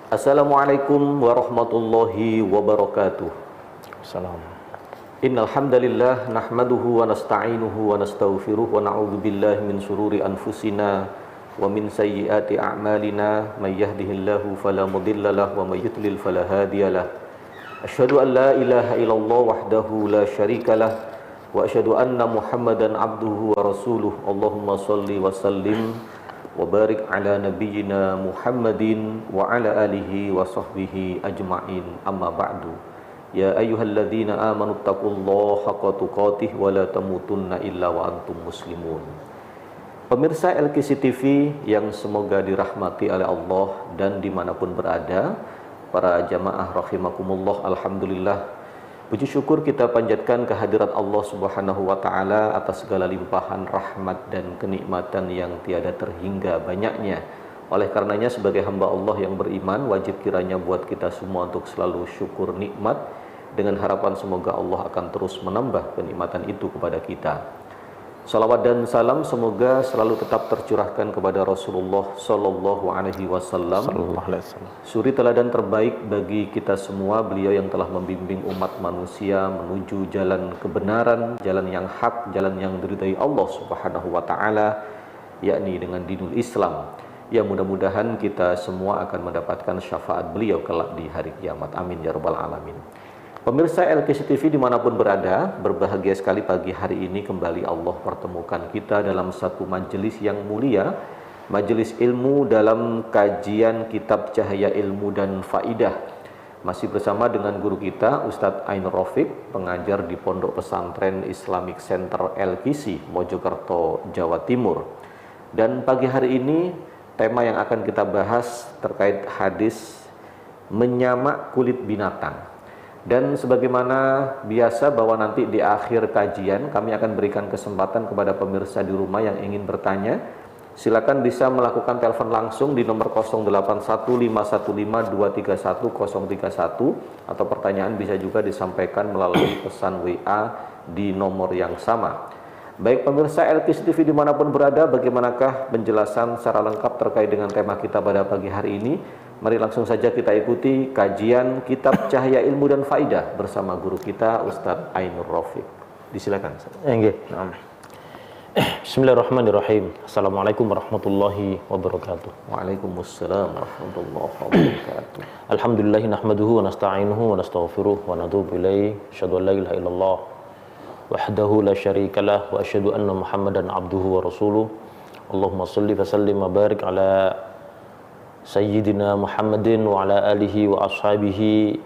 Assalamualaikum warahmatullahi wabarakatuh. Salam. Innal hamdalillah nahmaduhu wa nasta'inuhu wa nastaghfiruh wa na'udzu billahi min shururi anfusina wa min sayyiati a'malina may yahdihillahu fala mudhillalah wa may yudlil fala hadiyalah. Asyhadu an la ilaha illallah wahdahu la syarikalah wa asyhadu anna Muhammadan abduhu wa rasuluh. Allahumma shalli wa sallim wa barik ala nabiyyina Muhammadin wa ala alihi wa sahbihi ajma'in. Amma ba'du. Ya ayyuhalladzina amanu taqullaha haqqa tuqatih wa la tamutunna illa wa antum muslimun. Pemirsa LKC TV yang semoga dirahmati oleh Allah dan dimanapun berada, para jamaah rahimakumullah, alhamdulillah, puji syukur kita panjatkan kehadirat Allah Subhanahu wa taala atas segala limpahan rahmat dan kenikmatan yang tiada terhingga banyaknya. Oleh karenanya sebagai hamba Allah yang beriman, wajib kiranya buat kita semua untuk selalu syukur nikmat, dengan harapan semoga Allah akan terus menambah kenikmatan itu kepada kita. Salawat dan salam semoga selalu tetap tercurahkan kepada Rasulullah Sallallahu Alaihi Wasallam, suri teladan terbaik bagi kita semua. Beliau yang telah membimbing umat manusia menuju jalan kebenaran, jalan yang hak, jalan yang diridhai Allah Subhanahu Wa Taala, yakni dengan dinul Islam. Ya, mudah-mudahan kita semua akan mendapatkan syafaat beliau kelak di hari kiamat. Amin ya rabbal alamin. Pemirsa LKC TV dimanapun berada, berbahagia sekali pagi hari ini kembali Allah pertemukan kita dalam satu majelis yang mulia, majelis ilmu dalam kajian kitab Cahaya Ilmu dan Faidah. Masih bersama dengan guru kita Ustadz Ainur Rafiq, pengajar di Pondok Pesantren Islamic Center LKC, Mojokerto, Jawa Timur. Dan pagi hari ini tema yang akan kita bahas terkait hadis menyamak kulit binatang. Dan sebagaimana biasa bahwa nanti di akhir kajian kami akan berikan kesempatan kepada pemirsa di rumah yang ingin bertanya. Silakan bisa melakukan telepon langsung di nomor 081515231031 atau pertanyaan bisa juga disampaikan melalui pesan WA di nomor yang sama. Baik pemirsa LKC TV dimanapun berada, bagaimanakah penjelasan secara lengkap terkait dengan tema kita pada pagi hari ini? Mari langsung saja kita ikuti kajian kitab Cahaya Ilmu dan Faidah bersama guru kita Ustadz Ainur Rafiq. Disilakan. Bismillahirrahmanirrahim. Assalamualaikum warahmatullahi wabarakatuh. Waalaikumsalam warahmatullahi wabarakatuh. Alhamdulillahi nahmaduhu wa nasta'inuhu wa nastaghfiruh wa natubu ilaih. Asyhadu an la ilaha illallah wahdahu la syarikalah wa asyhadu anna Muhammadan abduhu wa rasuluh. Allahumma shalli wa sallim wa barik ala Sayyidina Muhammadin wa ala alihi wa ashabihi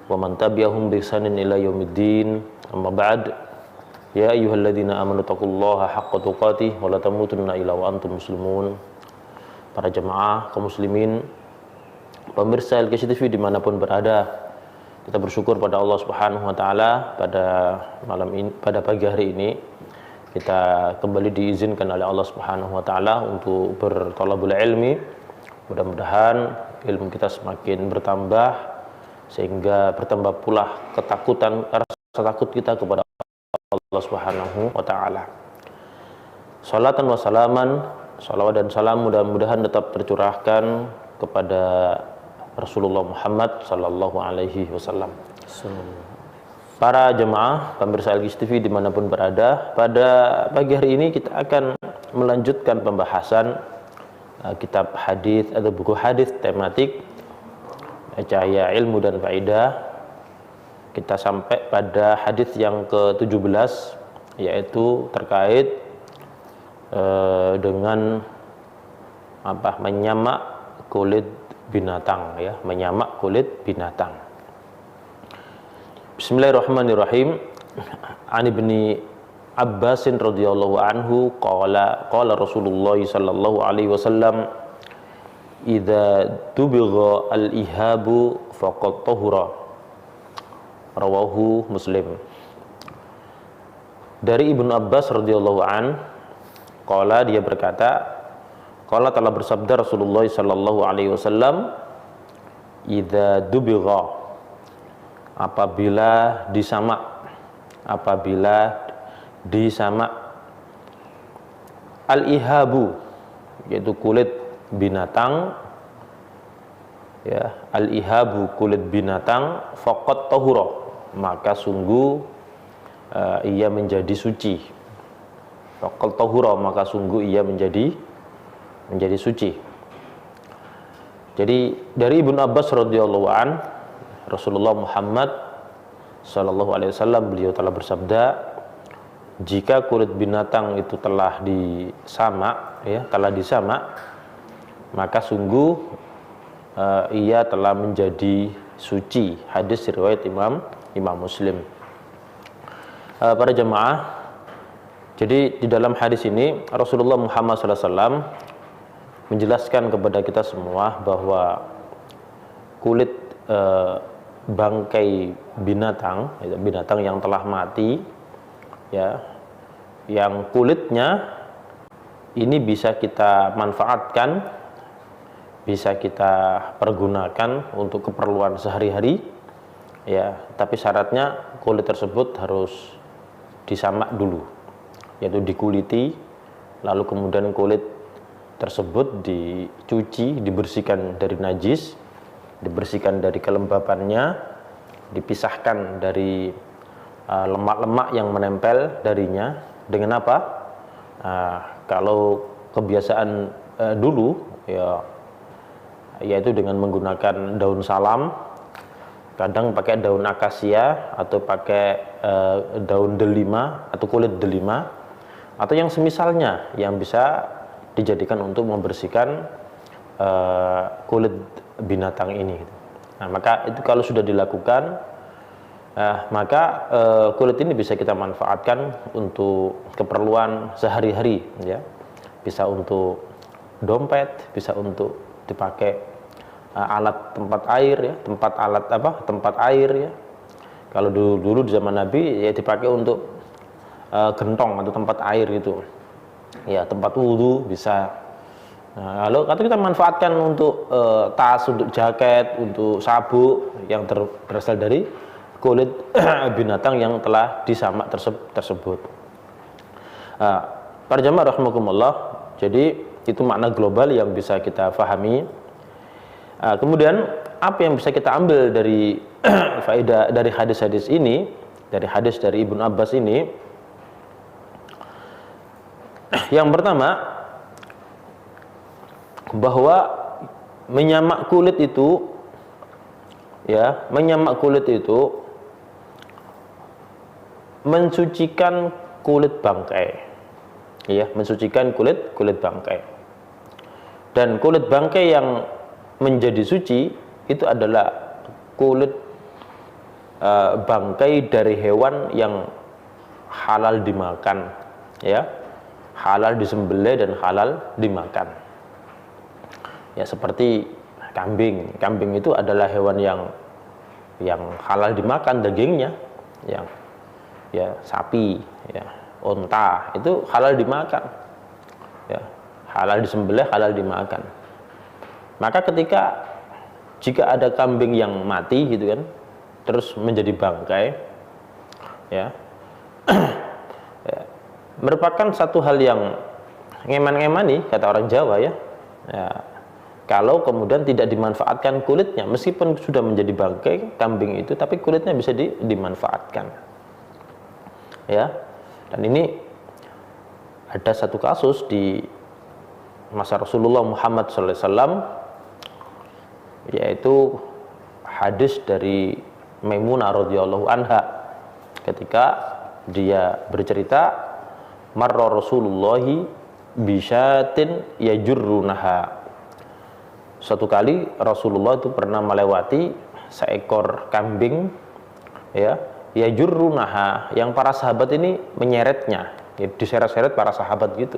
wa man tabi'ahum bi ihsanin ila yaumiddin. Amma ba'd. Ya ayyuhalladzina amanu taqullaha haqqa tuqatih wa la tamutunna illa wa antum muslimun. Para jemaah kaum muslimin, pemirsa LKC TV dimanapun berada, kita bersyukur pada Allah Subhanahu wa taala pada malam ini, pada pagi hari ini kita kembali diizinkan oleh Allah Subhanahu wa taala untuk berthalabul ilmi. Mudah-mudahan ilmu kita semakin bertambah sehingga bertambah pula ketakutan, rasa takut kita kepada Allah Subhanahu wa taala. Salatan wa salaman, salawat dan salam mudah-mudahan tetap tercurahkan kepada Rasulullah Muhammad sallallahu alaihi wasallam. Para jemaah pemirsa LKC TV dimanapun berada, pada pagi hari ini kita akan melanjutkan pembahasan kitab hadis atau buku hadis tematik Cahaya Ilmu dan Faidah. Kita sampai pada hadis yang ke-17, yaitu terkait dengan menyamak kulit binatang, ya, menyamak kulit binatang. Bismillahirrahmanirrahim. An Ibni Abbasin radhiyallahu anhu qala Rasulullah sallallahu alaihi wasallam idza tubigha al-ihabu faqad tahura. Rawahu Muslim. Dari Ibnu Abbas radhiyallahu an, qala, dia berkata, qala, telah bersabda Rasulullah sallallahu alaihi wasallam, idza dubigha, apabila disamak, al-ihabu, yaitu kulit binatang, ya, al-ihabu kulit binatang faqat tahura, maka sungguh ia menjadi suci. Faqat tahura, maka sungguh ia menjadi suci. Jadi dari Ibnu Abbas radhiyallahu an, Rasulullah Muhammad sallallahu alaihi wasallam beliau telah bersabda, jika kulit binatang itu telah disamak, ya, telah disamak, maka sungguh ia telah menjadi suci. Hadis riwayat Imam Muslim. Para jemaah, jadi di dalam hadis ini Rasulullah Muhammad SAW menjelaskan kepada kita semua bahwa kulit bangkai binatang yang telah mati, ya, yang kulitnya ini bisa kita manfaatkan, bisa kita pergunakan untuk keperluan sehari-hari, ya, tapi syaratnya kulit tersebut harus disamak dulu, yaitu dikuliti, lalu kemudian kulit tersebut dicuci, dibersihkan dari najis, dibersihkan dari kelembapannya, dipisahkan dari lemak-lemak yang menempel darinya. Dengan apa? Kalau kebiasaan dulu, ya, yaitu dengan menggunakan daun salam, kadang pakai daun akasia atau pakai daun delima atau kulit delima, atau yang semisalnya yang bisa dijadikan untuk membersihkan kulit binatang ini. Nah, maka itu kalau sudah dilakukan, maka kulit ini bisa kita manfaatkan untuk keperluan sehari-hari, ya. Bisa untuk dompet, bisa untuk dipakai alat tempat air, ya, tempat air, ya. Kalau dulu di zaman Nabi, ya, dipakai untuk gentong atau tempat air gitu, ya, tempat wudhu bisa. Nah, lalu atau kita manfaatkan untuk tas, untuk jaket, untuk sabuk yang berasal dari kulit binatang yang telah disamak tersebut. Para jamaah rahimakumullah, jadi itu makna global yang bisa kita fahami. Kemudian apa yang bisa kita ambil dari faedah dari hadis-hadis ini, dari hadis dari Ibnu Abbas ini? Yang pertama, bahwa menyamak kulit itu, ya, menyamak kulit itu mensucikan kulit bangkai, ya, mensucikan kulit bangkai. Dan kulit bangkai yang menjadi suci itu adalah kulit bangkai dari hewan yang halal dimakan, ya, halal disembelih dan halal dimakan. Ya, seperti kambing. Kambing itu adalah hewan yang halal dimakan dagingnya, yang, ya, sapi, ya, unta itu halal dimakan, ya, halal disembelih, halal dimakan. Maka jika ada kambing yang mati gitu kan, terus menjadi bangkai, ya, ya, merupakan satu hal yang ngeman-ngemani, kata orang Jawa, ya. Ya, kalau kemudian tidak dimanfaatkan kulitnya, meskipun sudah menjadi bangkai kambing itu, tapi kulitnya bisa dimanfaatkan, ya. Dan ini ada satu kasus di masa Rasulullah Muhammad SAW, yaitu hadis dari Maimunah radhiyallahu anha, ketika dia bercerita, marra Rasulullahi bisyatin yajurrunaha. Suatu kali Rasulullah itu pernah melewati seekor kambing, ya, yajurrunaha, yang para sahabat ini menyeretnya, ya, diseret-seret para sahabat gitu.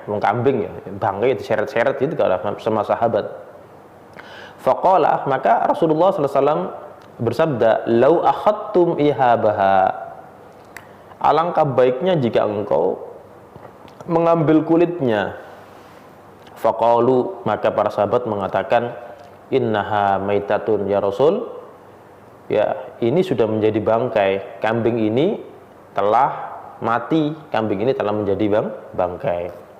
Kambing, ya, bangkai diseret-seret gitu kalau sama sahabat. Faqala, maka Rasulullah SAW bersabda, lau akhadtum ihabaha, alangkah baiknya jika engkau mengambil kulitnya. Faqalu, maka para sahabat mengatakan, innaha maitatun ya Rasul, ya, ini sudah menjadi bangkai, kambing ini telah mati, kambing ini telah menjadi bangkai.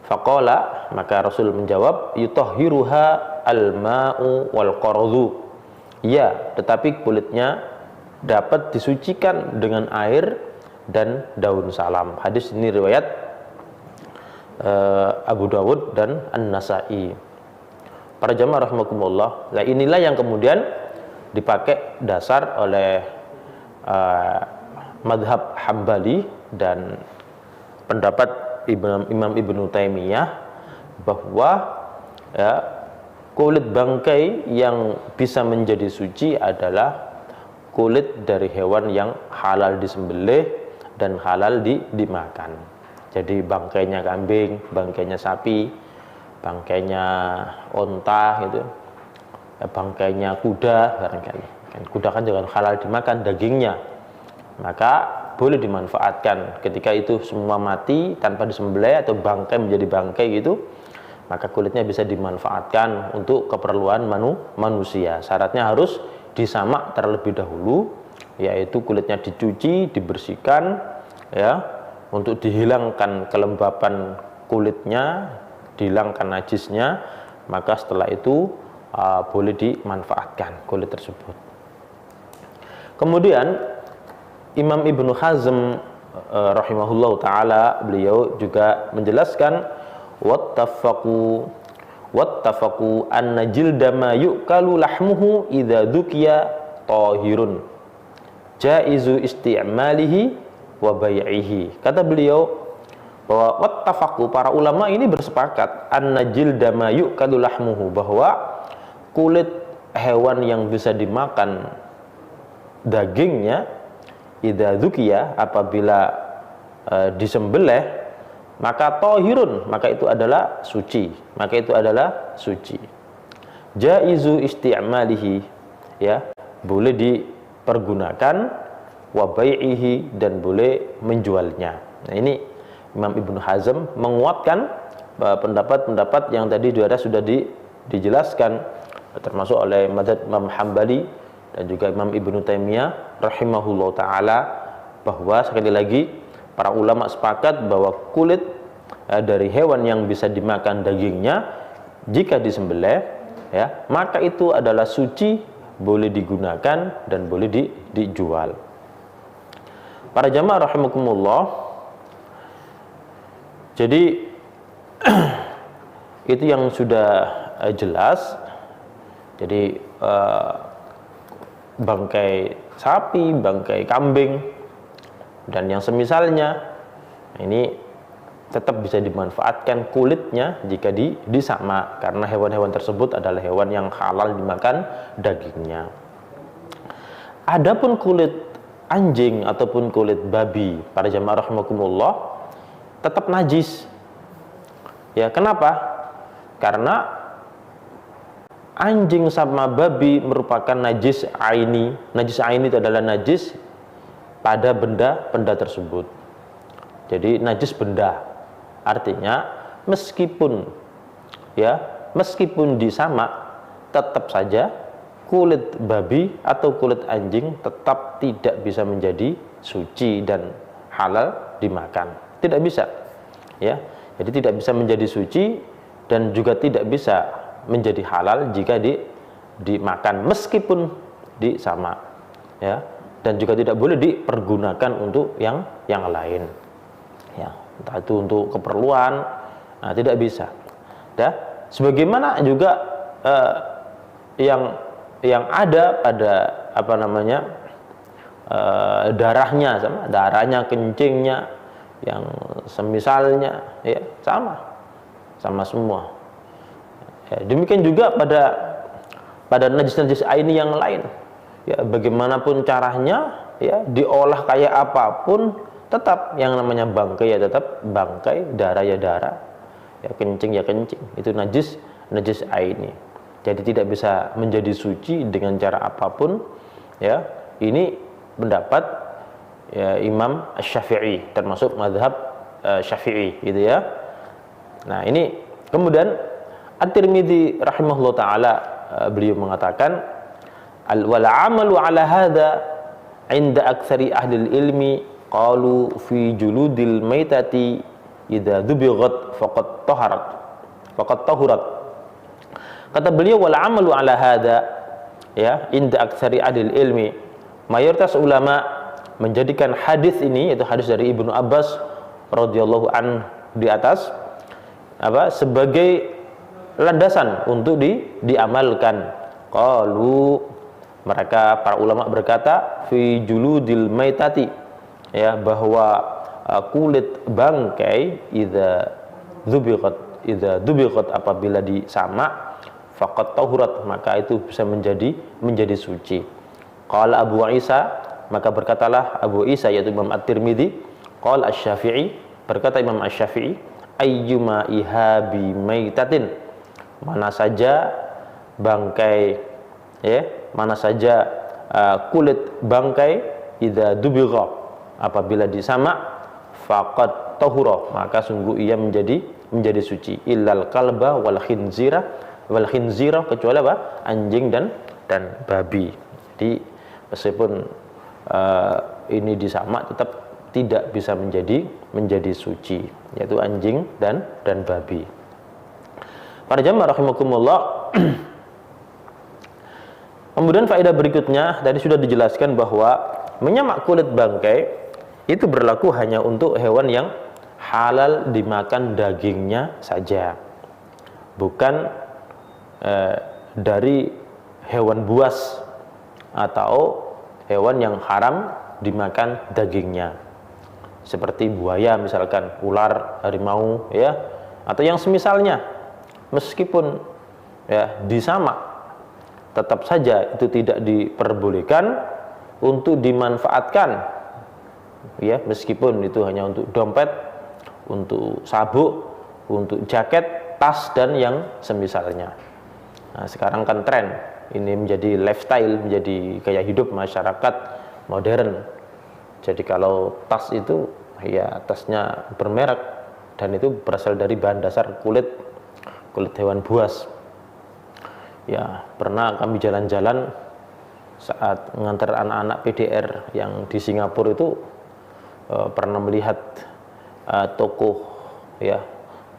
Faqala, maka Rasul menjawab, yutahhiruha al-ma'u wal qardu. Ya, tetapi kulitnya dapat disucikan dengan air dan daun salam. Hadis ini riwayat Abu Dawud dan An-Nasa'i. Para jamaah rahimakumullah, nah inilah yang kemudian dipakai dasar oleh madhab Hambali dan pendapat Imam Ibnu Taimiyah bahwa ya, kulit bangkai yang bisa menjadi suci adalah kulit dari hewan yang halal disembelih dan halal dimakan. Jadi bangkainya kambing, bangkainya sapi, bangkainya onta gitu, ya, bangkainya kuda barangkali. Kuda kan juga halal dimakan dagingnya, maka boleh dimanfaatkan. Ketika itu semua mati tanpa disembelih atau bangkai menjadi bangkai gitu, maka kulitnya bisa dimanfaatkan untuk keperluan manusia. Syaratnya harus disamak terlebih dahulu, yaitu kulitnya dicuci, dibersihkan, ya, untuk dihilangkan kelembapan kulitnya, dihilangkan najisnya, maka setelah itu boleh dimanfaatkan kulit tersebut. Kemudian Imam Ibnu Hazm rahimahullahu taala, beliau juga menjelaskan wattafaqu anna jilda ma yu'kalu lahmuhu idza dukiya tahirun jaizu isti'malihi wa bai'ihi. Kata beliau bahwa wattafaqu, para ulama ini bersepakat, anna jilda ma yu'kalu lahmuhu, bahwa kulit hewan yang bisa dimakan dagingnya, idza dukiya, apabila disembelih, maka tohirun, maka itu adalah suci, maka itu adalah suci. Jaizu isti'malihi, ya, boleh dipergunakan, wa bai'ihi, dan boleh menjualnya. Nah, ini Imam Ibnu Hazm menguatkan pendapat-pendapat yang tadi sudah dijelaskan, termasuk oleh madzhab Imam Hambali dan juga Imam Ibnu Taimiyah rahimahullah taala, bahwa sekali lagi para ulama sepakat bahwa kulit dari hewan yang bisa dimakan dagingnya jika disembelih, ya, maka itu adalah suci, boleh digunakan dan boleh dijual. Para jamaah rahimakumullah, jadi itu yang sudah jelas. Jadi bangkai sapi, bangkai kambing, dan yang semisalnya, ini tetap bisa dimanfaatkan kulitnya jika disamak, karena hewan-hewan tersebut adalah hewan yang halal dimakan dagingnya. Adapun kulit anjing ataupun kulit babi, para jamaah rahimakumullah, tetap najis. Ya, kenapa? Karena anjing sama babi merupakan najis aini. Najis aini itu adalah najis pada benda tersebut. Jadi najis benda, artinya meskipun disamak, tetap saja kulit babi atau kulit anjing tetap tidak bisa menjadi suci dan halal dimakan. Tidak bisa, ya. Jadi tidak bisa menjadi suci dan juga tidak bisa menjadi halal jika dimakan meskipun disamak, ya. Dan juga tidak boleh dipergunakan untuk yang lain, ya, entah itu untuk keperluan, nah, tidak bisa, ya. Sebagaimana juga yang ada pada darahnya, sama darahnya, kencingnya, yang semisalnya, ya, sama semua. Ya, demikian juga pada najis-najis aini yang lain. Ya, bagaimanapun caranya, ya, diolah kayak apapun, tetap yang namanya bangkai ya tetap bangkai, darah ya darah, ya kencing ya kencing. Itu najis aini. Jadi tidak bisa menjadi suci dengan cara apapun, ya. Ini pendapat, ya, Imam Syafi'i, termasuk mazhab Syafi'i, gitu ya. Nah, ini kemudian At-Tirmidzi rahimahullah taala, beliau mengatakan, wal amalu ala hadza inda aktsari ahli ilmi qalu fi juludil maitati idza dubighat faqad tahurat. Kata beliau, wal amalu ala hadza, ya, inda aktsari adil ilmi. Mayoritas ulama menjadikan hadis ini, yaitu hadis dari Ibnu Abbas radhiyallahu an di atas, sebagai landasan untuk diamalkan. Qalu, mereka para ulama berkata, fi juludil maitati, ya, bahwa kulit bangkai idza dzubiqat apabila disamak, faqat tahurat, maka itu bisa menjadi suci. Qala Abu Isa, maka berkatalah Abu Isa yaitu Imam At-Tirmidzi, qala Asy-Syafi'i, berkata Imam Asy-Syafi'i, ayyuma ihabi maitatin, mana saja bangkai, ya, mana saja kulit bangkai idza dubigha, apabila disamak, faqad tahura, maka sungguh ia menjadi suci, illal kalba wal khinzira, kecuali apa? Anjing dan babi. Jadi meskipun ini disamak tetap tidak bisa menjadi suci, yaitu anjing dan babi. Para jamaah rahimakumullah. Kemudian faedah berikutnya tadi sudah dijelaskan bahwa menyamak kulit bangkai itu berlaku hanya untuk hewan yang halal dimakan dagingnya saja, bukan dari hewan buas atau hewan yang haram dimakan dagingnya, seperti buaya misalkan, ular, harimau, ya, atau yang semisalnya. Meskipun ya disamak, tetap saja itu tidak diperbolehkan untuk dimanfaatkan, ya, meskipun itu hanya untuk dompet, untuk sabuk, untuk jaket, tas, dan yang semisalnya. Nah, sekarang kan tren ini menjadi lifestyle, menjadi gaya hidup masyarakat modern. Jadi kalau tas itu, ya, tasnya bermerek dan itu berasal dari bahan dasar kulit hewan buas. Ya, pernah kami jalan-jalan saat mengantar anak-anak PDR yang di Singapura itu, pernah melihat toko, ya,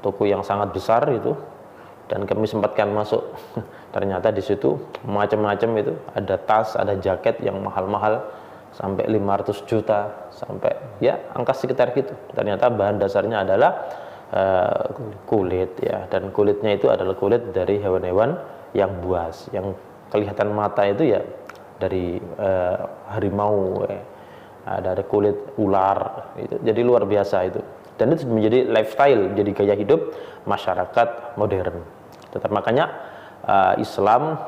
toko yang sangat besar itu, dan kami sempatkan masuk. Ternyata di situ macam-macam itu, ada tas, ada jaket yang mahal-mahal sampai 500 juta, sampai ya angka sekitar gitu. Ternyata bahan dasarnya adalah kulit, ya, dan kulitnya itu adalah kulit dari hewan-hewan yang buas, yang kelihatan mata itu ya dari harimau, dari kulit ular itu. Jadi luar biasa itu, dan itu menjadi lifestyle, jadi gaya hidup masyarakat modern. Tetap makanya Islam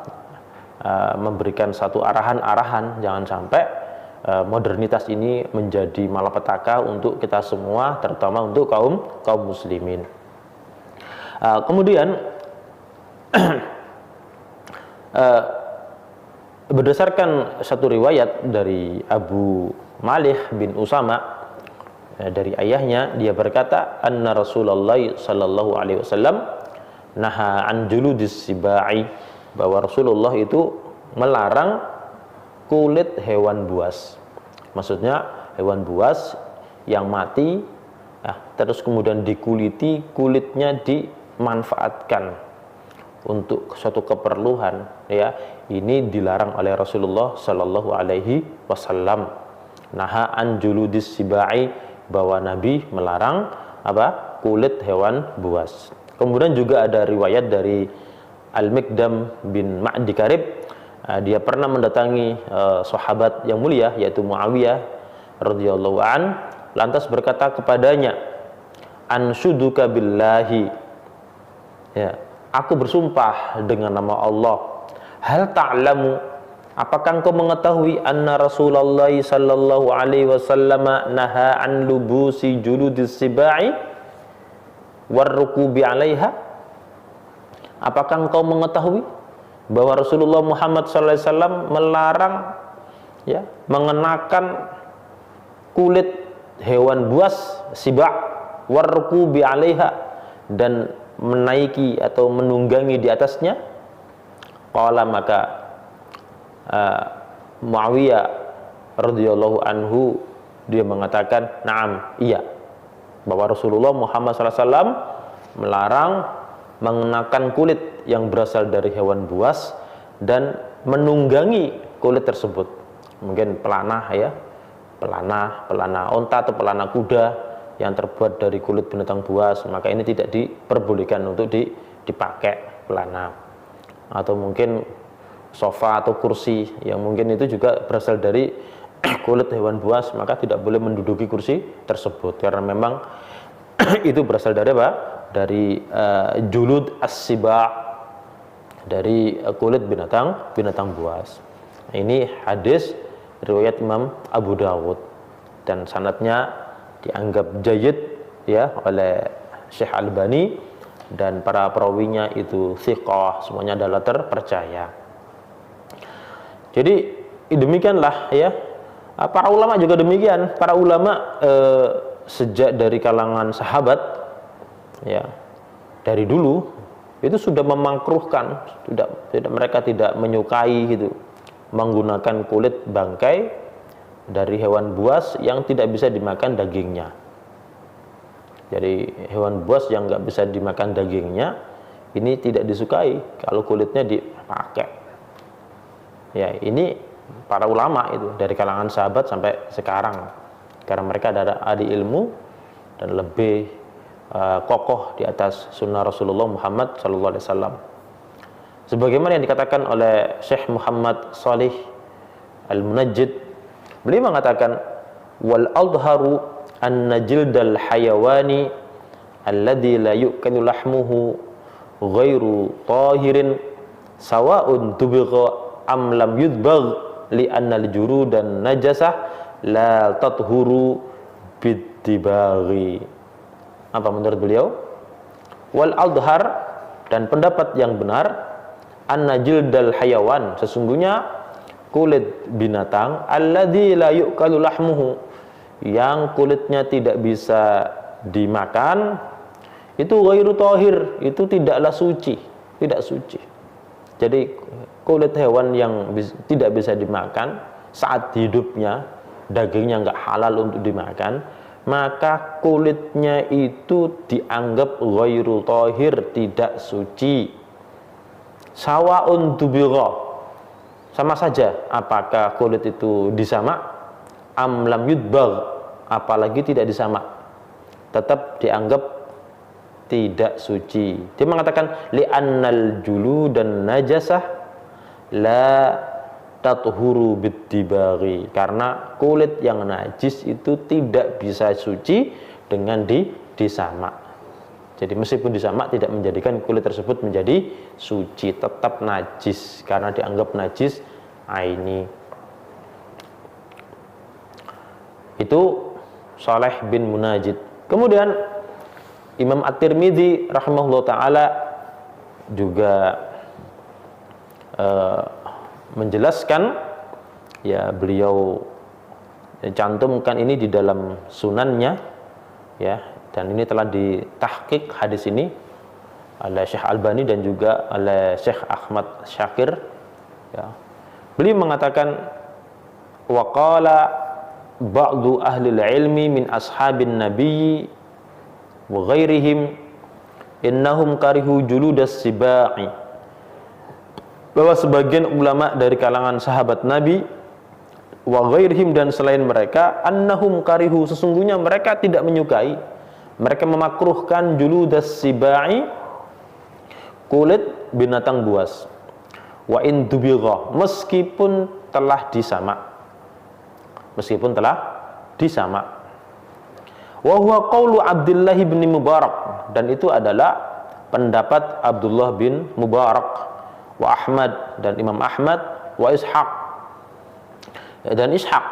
memberikan satu arahan-arahan, jangan sampai modernitas ini menjadi malapetaka untuk kita semua, terutama untuk kaum muslimin. Kemudian berdasarkan satu riwayat dari Abu Malih bin Usama, dari ayahnya, dia berkata, anna Rasulullah sallallahu alaihi wasallam naha an juludis sibai, bahwa Rasulullah itu melarang kulit hewan buas. Maksudnya hewan buas yang mati, ya, terus kemudian dikuliti, kulitnya dimanfaatkan untuk suatu keperluan, ya, ini dilarang oleh Rasulullah Sallallahu Alaihi Wasallam. Naha an juludis sibai, bahwa Nabi melarang apa? Kulit hewan buas. Kemudian juga ada riwayat dari Al-Miqdam bin Ma'di Karib. Dia pernah mendatangi sahabat yang mulia yaitu Muawiyah radhiyallahu an, lantas berkata kepadanya, anshuduka billahi, ya, aku bersumpah dengan nama Allah, hal ta'lamu, apakah engkau mengetahui anna Rasulullah sallallahu alaihi wasallam naha an lubusi juludis sibai warrukubi 'alaiha, apakah engkau mengetahui bahwa Rasulullah Muhammad SAW melarang, ya, mengenakan kulit hewan buas siba' warrukubi 'alaiha, dan menaiki atau menunggangi di atasnya. Qala, maka Muawiyah radhiyallahu anhu dia mengatakan, na'am, iya, bahwa Rasulullah Muhammad SAW melarang mengenakan kulit yang berasal dari hewan buas dan menunggangi kulit tersebut. Mungkin pelana ya, pelana onta atau pelana kuda yang terbuat dari kulit binatang buas, maka ini tidak diperbolehkan untuk dipakai pelana. Atau mungkin sofa atau kursi yang mungkin itu juga berasal dari kulit hewan buas, maka tidak boleh menduduki kursi tersebut karena memang itu berasal dari apa? Dari julud as-siba, dari kulit binatang buas. Nah, ini hadis riwayat Imam Abu Dawud dan sanadnya dianggap jayyid ya oleh Syekh Albani, dan para perawinya itu thiqah, semuanya adalah terpercaya. Jadi demikianlah ya, para ulama juga demikian. Para ulama sejak dari kalangan sahabat ya, dari dulu itu sudah memakruhkan, mereka tidak menyukai gitu menggunakan kulit bangkai dari hewan buas yang tidak bisa dimakan dagingnya. Jadi hewan buas yang nggak bisa dimakan dagingnya ini tidak disukai kalau kulitnya dipakai. Ya, ini para ulama itu dari kalangan sahabat sampai sekarang, karena mereka ada ahli ilmu dan lebih kokoh di atas sunnah Rasulullah Muhammad SAW. Sebagaimana yang dikatakan oleh Syekh Muhammad Salih Al-Munajjid, beliau mengatakan wal adharu anna jildal hayawani alladhi la yu'kalu lahmuhu ghairu tahirin sawa'un tubigha am lam yudbagh li anna al-juru dan najasah la tathuru bittibaghi. Apa menurut beliau? Wal adhar, dan pendapat yang benar, anna jildal hayawan, sesungguhnya kulit binatang, alladzi la yu'kalu lahmuhu, yang kulitnya tidak bisa dimakan, itu ghairu tahir, itu tidaklah suci, tidak suci. Jadi kulit hewan yang tidak bisa dimakan saat hidupnya, dagingnya enggak halal untuk dimakan, maka kulitnya itu dianggap ghairu tahir, tidak suci. Sawa'un tubigha, sama saja apakah kulit itu disamak, am lam yudbagh, apalagi tidak disamak, tetap dianggap tidak suci. Dia mengatakan li'annal julu dan najasah la tathuru bittibaghi, karena kulit yang najis itu tidak bisa suci dengan disamak. Jadi meskipun disamak tidak menjadikan kulit tersebut menjadi suci, tetap najis karena dianggap najis aini. Itu Saleh bin Munajjid. Kemudian Imam At-Tirmidzi rahimahullah taala juga menjelaskan, ya beliau cantumkan ini di dalam sunannya ya, dan ini telah ditahqiq hadis ini oleh Syekh Albani dan juga oleh Syekh Ahmad Syakir ya. Beliau mengatakan waqala ba'du ahli ilmi min ashabin nabiyyi wa ghairihim innahum karihu juludas sibai, bahwa sebagian ulama dari kalangan sahabat Nabi wa ghairihim, dan selain mereka, annahum karihu, sesungguhnya mereka tidak menyukai, mereka memakruhkan juludas sibai, kulit binatang buas, wa in dubigha, meskipun telah disamak, wa huwa qaulu Abdullah bin Mubarak, dan itu adalah pendapat Abdullah bin Mubarak, wa Ahmad, dan Imam Ahmad, wa Ishaq, dan Ishaq,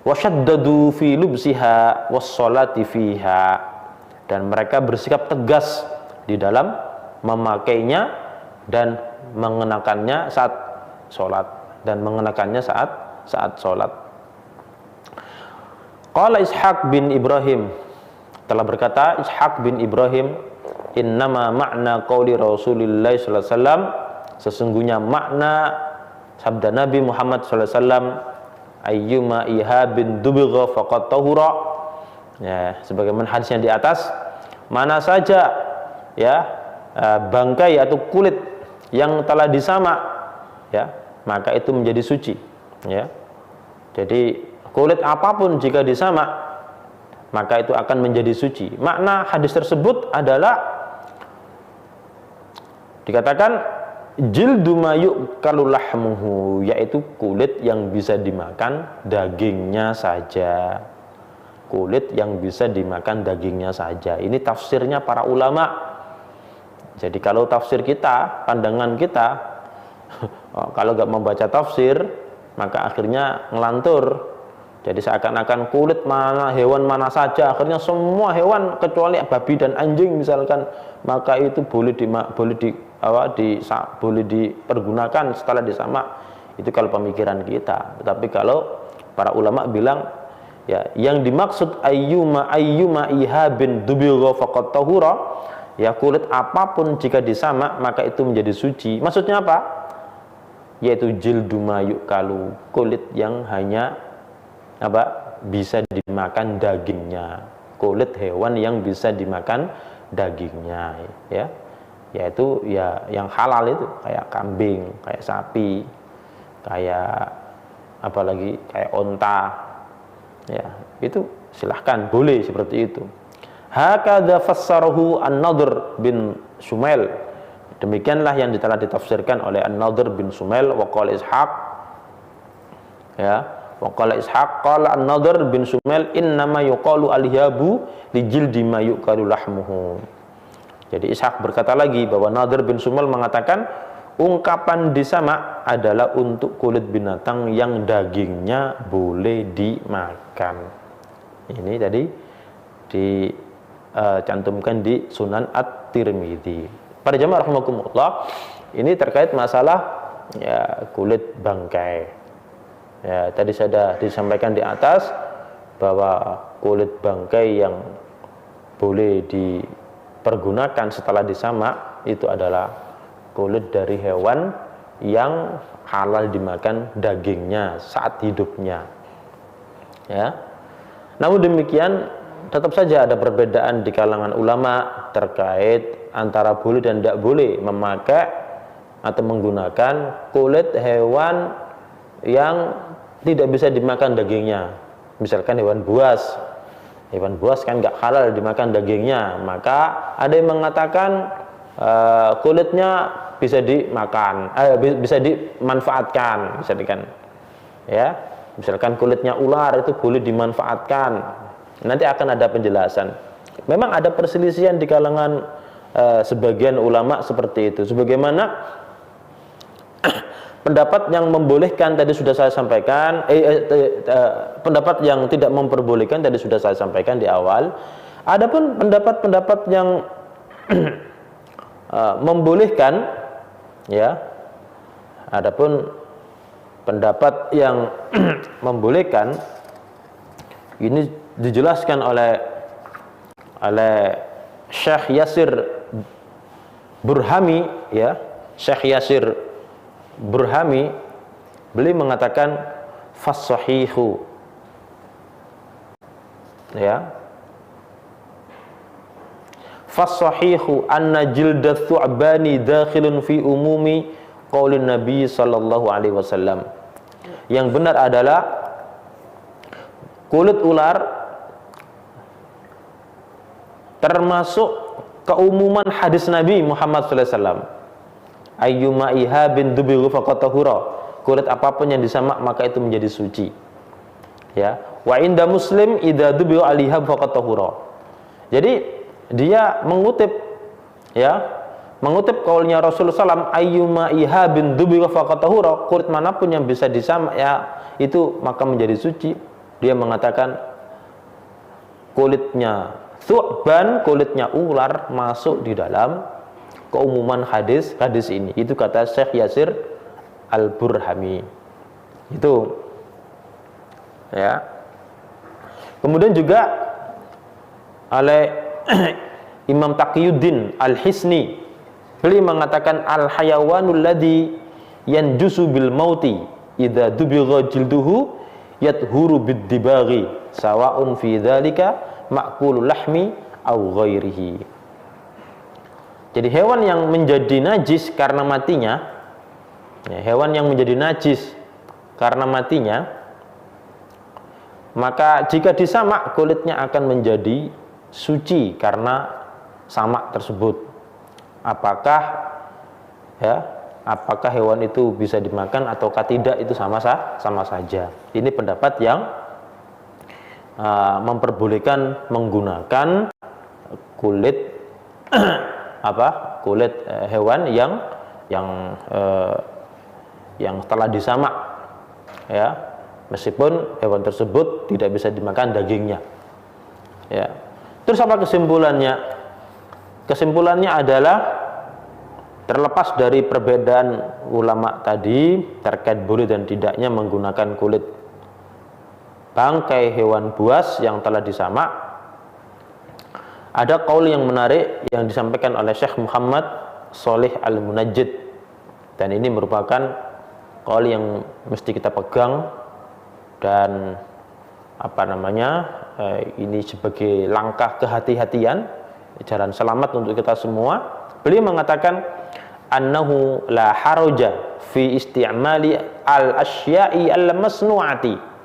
wa syaddadu fi lubsiha was salati fiha, dan mereka bersikap tegas di dalam memakainya dan mengenakannya saat sholat, saat sholat. Qala Ishaq bin Ibrahim, telah berkata Ishaq bin Ibrahim, innama ma'na qauli Rasulillah sallallahu alaihi wasallam, sesungguhnya makna sabda Nabi Muhammad sallallahu alaihi wasallam, ayyuma ihabin dubigha faqad tahura, ya sebagaimana hadisnya di atas, mana saja ya bangkai atau kulit yang telah disamak, ya, maka itu menjadi suci, ya. Jadi kulit apapun jika disamak maka itu akan menjadi suci. Makna hadis tersebut adalah dikatakan jildu ma yu'kalu lahmuhu, yaitu kulit yang bisa dimakan dagingnya saja. Kulit yang bisa dimakan dagingnya saja. Ini tafsirnya para ulama. Jadi kalau tafsir kita, pandangan kita, kalau nggak membaca tafsir, maka akhirnya ngelantur. Jadi seakan-akan kulit mana, hewan mana saja, akhirnya semua hewan kecuali babi dan anjing misalkan, maka itu boleh dipergunakan setelah disamak. Itu kalau pemikiran kita. Tetapi kalau para ulama bilang, ya, yang dimaksud ayyuma ihabin dubigha faqad tahura, ya, kulit apapun jika disamak maka itu menjadi suci. Maksudnya apa? Yaitu jildu ma yu'kalu, kulit yang hanya bisa dimakan dagingnya, kulit hewan yang bisa dimakan dagingnya, ya, yaitu ya yang halal itu kayak kambing, kayak sapi, kayak apalagi kayak onta, ya, itu silahkan boleh seperti itu. Hakadha fassarahu An-Nadhr bin Shumail, demikianlah yang telah ditafsirkan oleh An-Nadhr bin Shumail. Wa qala Ishaq, ya, wa qala Ishaq qala An-Nadhr bin Shumail innama yuqalu al-hiyabu li jildi ma yuqalu lahmuhu. Jadi Ishaq berkata lagi bahwa Nadhr bin Shumail mengatakan ungkapan disamak adalah untuk kulit binatang yang dagingnya boleh dimakan. Ini tadi dicantumkan di Sunan At-Tirmidzi. Para jamaah rahimakumullah, ini terkait masalah, ya, kulit bangkai. Ya, tadi sudah disampaikan di atas bahwa kulit bangkai yang boleh dipergunakan setelah disamak itu adalah kulit dari hewan yang halal dimakan dagingnya saat hidupnya, ya. Namun demikian tetap saja ada perbedaan di kalangan ulama terkait antara boleh dan tidak boleh memakai atau menggunakan kulit hewan yang tidak bisa dimakan dagingnya. Misalkan hewan buas kan nggak halal dimakan dagingnya, maka ada yang mengatakan kulitnya bisa dimakan, bisa dimanfaatkan, misalkan, ya, misalkan kulitnya ular itu boleh dimanfaatkan. Nanti akan ada penjelasan. Memang ada perselisihan di kalangan sebagian ulama seperti itu. Sebagaimana pendapat yang membolehkan tadi sudah saya sampaikan, pendapat yang tidak memperbolehkan tadi sudah saya sampaikan di awal. Adapun pendapat-pendapat yang membolehkan, ya, adapun pendapat yang membolehkan ini dijelaskan oleh Syekh Yasir Burhami, ya, Syekh Yasir Burhami, beliau mengatakan fas-sahihu, ya, fas-sahihu anna jildat thu'bani dakhilun fi umumi qaulin Nabi sallallahu alaihi wasallam. Yang benar adalah kulit ular termasuk keumuman hadis Nabi Muhammad sallallahu alaihi wasallam. Ayyuma ihabin dubigha faqad tahura, kulit apapun yang disamak maka itu menjadi suci, ya. Wa inda Muslim idza dubigha alihab faqad tahura. Jadi dia mengutip, ya, mengutip kaulnya Rasulullah SAW, ayyuma ihabin dubigha faqad tahura, kulit manapun yang bisa disamak, ya, itu maka menjadi suci. Dia mengatakan kulitnya thu'ban, kulitnya ular masuk di dalam keumuman hadis ini. Itu kata Syekh Yasir Al-Burhami. Itu, ya. Kemudian juga oleh Imam Taqiyuddin Al-Hisni, beliau mengatakan al-hayawanul ladzi yanjusu bil mauti idza dubigha jilduhu yathuru bid-dibaghi sawa'un fi dzalika ma'kulul lahmi aw ghairihi. Jadi hewan yang menjadi najis karena matinya, ya, hewan yang menjadi najis karena matinya, maka jika disamak kulitnya akan menjadi suci karena samak tersebut. Apakah hewan itu bisa dimakan ataukah tidak, itu sama saja. Ini pendapat yang memperbolehkan menggunakan kulit kulit hewan yang telah disamak, ya, meskipun hewan tersebut tidak bisa dimakan dagingnya, ya. Terus apa kesimpulannya? Kesimpulannya adalah, terlepas dari perbedaan ulama tadi terkait boleh dan tidaknya menggunakan kulit bangkai hewan buas yang telah disamak, ada qaul yang menarik yang disampaikan oleh Syekh Muhammad Shalih Al-Munajjid, dan ini merupakan qaul yang mesti kita pegang dan ini sebagai langkah kehati-hatian, jalan selamat untuk kita semua. Beliau mengatakan annahu la haraja fi isti'mali al-asya'i al-masnu'ati.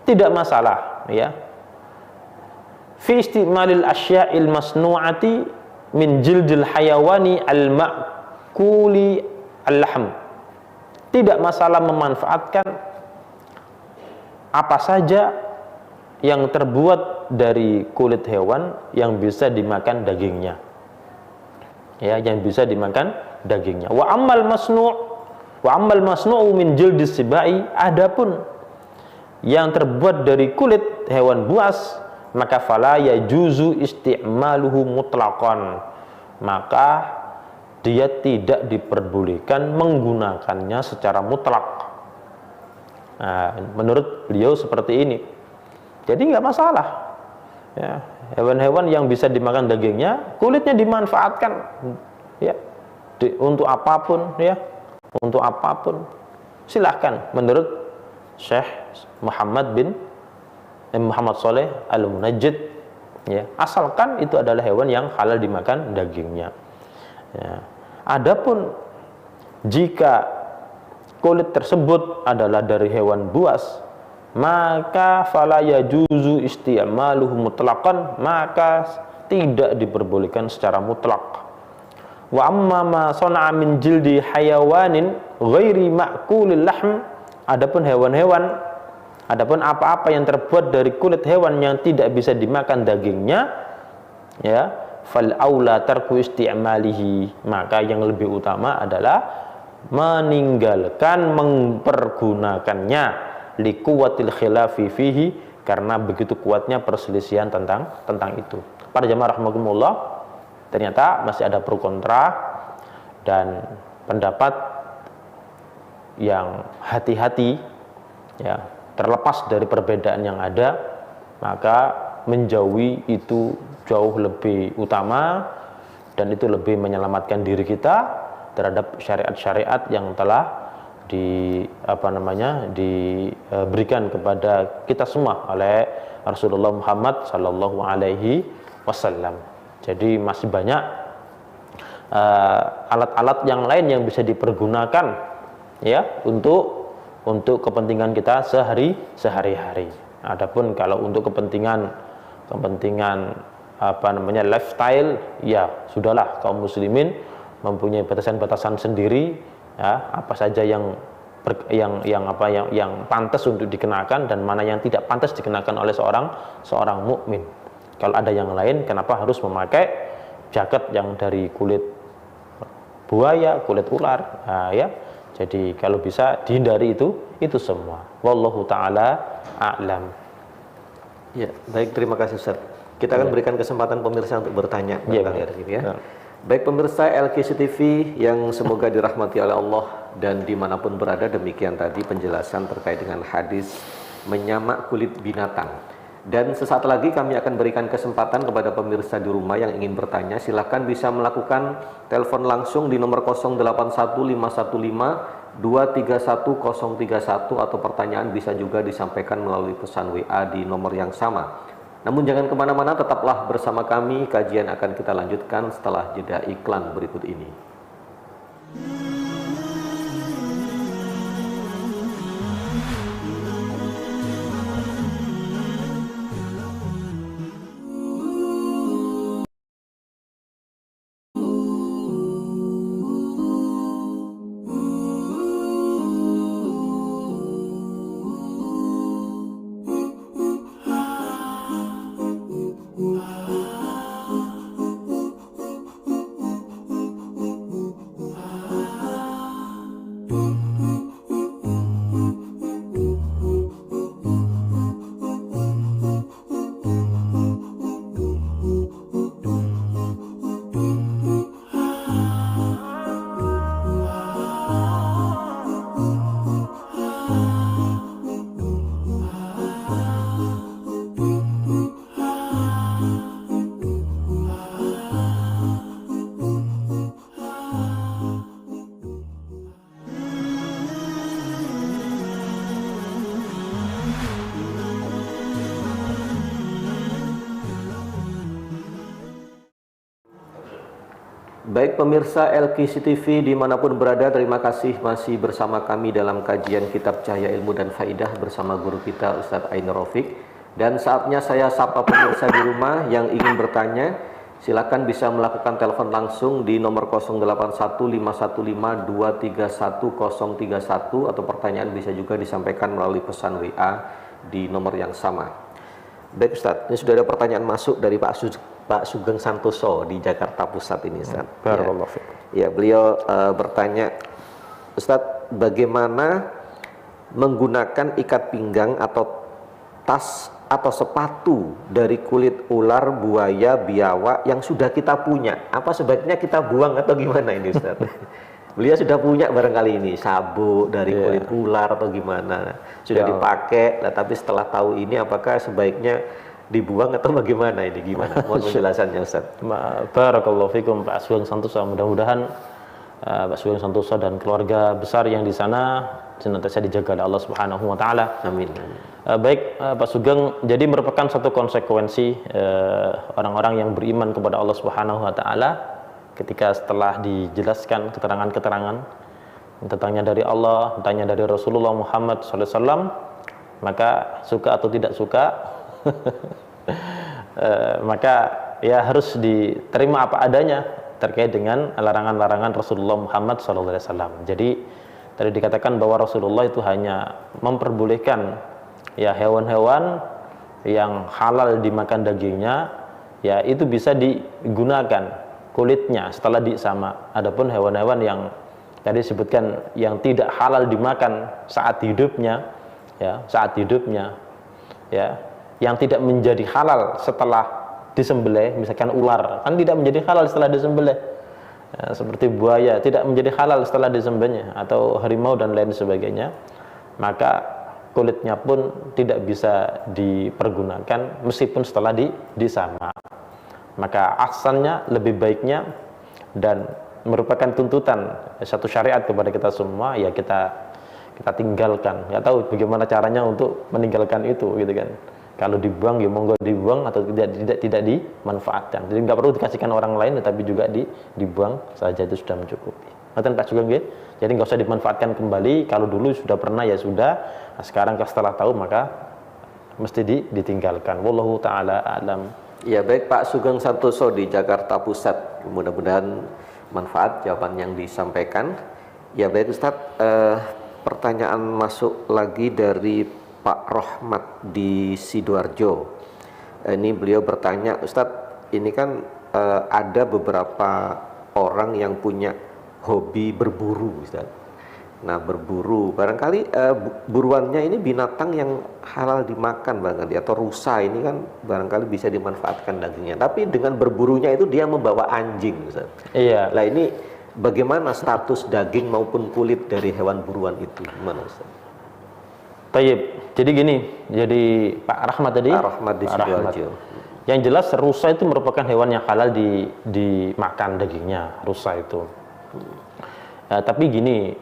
Tidak masalah, ya, fi isti'malil asya'il masnu'ati min jildil hayawani al-ma'kuli al-lahm. Tidak masalah memanfaatkan apa saja yang terbuat dari kulit hewan yang bisa dimakan dagingnya, ya, yang bisa dimakan dagingnya. Wa ammal masnu'u min jildis sibai, adapun yang terbuat dari kulit hewan buas, maka fala yajuzu isti'maluhu mutlaqan, maka dia tidak diperbolehkan menggunakannya secara mutlak. Nah, menurut beliau seperti ini. Jadi nggak masalah, ya, hewan-hewan yang bisa dimakan dagingnya, kulitnya dimanfaatkan, ya, untuk apapun, ya, untuk apapun, silahkan. Menurut Syekh Muhammad Shalih Al-Munajjid, ya, asalkan itu adalah hewan yang halal dimakan dagingnya, ya. Adapun jika kulit tersebut adalah dari hewan buas, maka fala yajuzu isti'maluhu mutlaqan, maka tidak diperbolehkan secara mutlak. Wa amma ma sana'a min jildi hayawanin ghairi ma'kulil lahm, adapun apa-apa yang terbuat dari kulit hewan yang tidak bisa dimakan dagingnya, ya, fal aula tarku isti'malihi, maka yang lebih utama adalah meninggalkan mempergunakannya, liquwatil khilafi fihi, karena begitu kuatnya perselisihan tentang itu. Para jamaah rahimakumullah, ternyata masih ada pro kontra dan pendapat yang hati-hati, ya, terlepas dari perbedaan yang ada, maka menjauhi itu jauh lebih utama, dan itu lebih menyelamatkan diri kita terhadap syariat-syariat yang telah diberikan kepada kita semua oleh Rasulullah Muhammad sallallahu alaihi wasallam. Jadi masih banyak alat-alat yang lain yang bisa dipergunakan, ya, untuk kepentingan kita sehari-hari. Adapun kalau untuk kepentingan lifestyle, ya sudahlah, kaum muslimin mempunyai batasan-batasan sendiri, ya, apa saja yang pantas untuk dikenakan dan mana yang tidak pantas dikenakan oleh seorang mukmin. Kalau ada yang lain, kenapa harus memakai jaket yang dari kulit buaya, kulit ular, nah, ya. Jadi kalau bisa dihindari itu semua. Wallahu taala a'lam. Ya, baik, terima kasih Ustaz. Kita akan berikan kesempatan pemirsa untuk bertanya. Ya. Baik pemirsa LKC TV yang semoga dirahmati oleh Allah dan dimanapun berada, demikian tadi penjelasan terkait dengan hadis menyamak kulit binatang. Dan sesaat lagi kami akan berikan kesempatan kepada pemirsa di rumah yang ingin bertanya. Silahkan bisa melakukan telepon langsung di nomor 081515231031, atau pertanyaan bisa juga disampaikan melalui pesan WA di nomor yang sama Namun jangan kemana-mana, tetaplah bersama kami. Kajian akan kita lanjutkan setelah jeda iklan berikut ini. Baik pemirsa LQCTV dimanapun berada, terima kasih masih bersama kami dalam kajian Kitab Cahaya Ilmu dan Faidah bersama guru kita Ustadz Ainur Rafiq. Dan saatnya saya sapa pemirsa di rumah yang ingin bertanya, silakan bisa melakukan telepon langsung di nomor 081515231031 atau pertanyaan bisa juga disampaikan melalui pesan WA di nomor yang sama. Baik Ustadz, ini sudah ada pertanyaan masuk dari Pak Sugeng Santoso di Jakarta Pusat ini Ustaz. Ya, beliau bertanya, Ustaz, bagaimana menggunakan ikat pinggang atau tas atau sepatu dari kulit ular, buaya, biawak yang sudah kita punya? Apa sebaiknya kita buang atau gimana ini Ustaz? Beliau sudah punya barangkali ini sabuk dari kulit ular atau gimana? Sudah dipakai, nah, tapi setelah tahu ini apakah sebaiknya dibuang atau bagaimana ini, gimana? Mohon penjelasannya Ustaz. Barakallahu fikum Pak Sugeng Santoso. Mudah-mudahan Pak Sugeng Santoso dan keluarga besar yang di sana senantiasa dijaga oleh Allah Subhanahu wa taala. Amin. Baik Pak Sugeng, jadi merupakan satu konsekuensi orang-orang yang beriman kepada Allah Subhanahu wa taala ketika setelah dijelaskan keterangan-keterangan tentangnya dari Allah, tentangnya dari Rasulullah Muhammad SAW, maka suka atau tidak suka maka ya harus diterima apa adanya terkait dengan larangan-larangan Rasulullah Muhammad SAW. Jadi tadi dikatakan bahwa Rasulullah itu hanya memperbolehkan ya hewan-hewan yang halal dimakan dagingnya, ya itu bisa digunakan kulitnya setelah disama. Adapun hewan-hewan yang tadi disebutkan yang tidak halal dimakan saat hidupnya, ya yang tidak menjadi halal setelah disembelih, misalkan ular kan tidak menjadi halal setelah disembelih, ya, seperti buaya tidak menjadi halal setelah disembelihnya, atau harimau dan lain sebagainya, maka kulitnya pun tidak bisa dipergunakan meskipun setelah disama. Maka aksannya lebih baiknya dan merupakan tuntutan satu syariat kepada kita semua, ya kita tinggalkan. Nggak tahu bagaimana caranya untuk meninggalkan itu, gitu kan. Kalau dibuang ya monggo dibuang, atau tidak dimanfaatkan. Jadi nggak perlu dikasihkan orang lain, tetapi juga dibuang saja, itu sudah mencukupi. Ngerti Pak Sugeng nggih? Jadi nggak usah dimanfaatkan kembali. Kalau dulu sudah pernah ya sudah. Nah, sekarang setelah tahu maka mesti ditinggalkan. Wallahu taala a'lam. Ya, baik Pak Sugeng Santoso di Jakarta Pusat. Mudah-mudahan manfaat jawaban yang disampaikan. Ya, baik Ustadz, pertanyaan masuk lagi dari Pak Rohmat di Sidoarjo. Ini beliau bertanya, Ustadz, ini kan ada beberapa orang yang punya hobi berburu, Ustadz. Nah, berburu, barangkali buruannya ini binatang yang halal dimakan barangkali, atau rusa ini kan barangkali bisa dimanfaatkan dagingnya. Tapi dengan berburunya itu dia membawa anjing, Ustadz. Iya. Nah, ini bagaimana status daging maupun kulit dari hewan buruan itu? Gimana, Ustadz? Tayyib. Jadi gini, jadi Pak Rahmat tadi. Pak Rahmat di Sidoarjo. Yang jelas rusa itu merupakan hewan yang halal dimakan dagingnya, rusa itu. Tapi gini,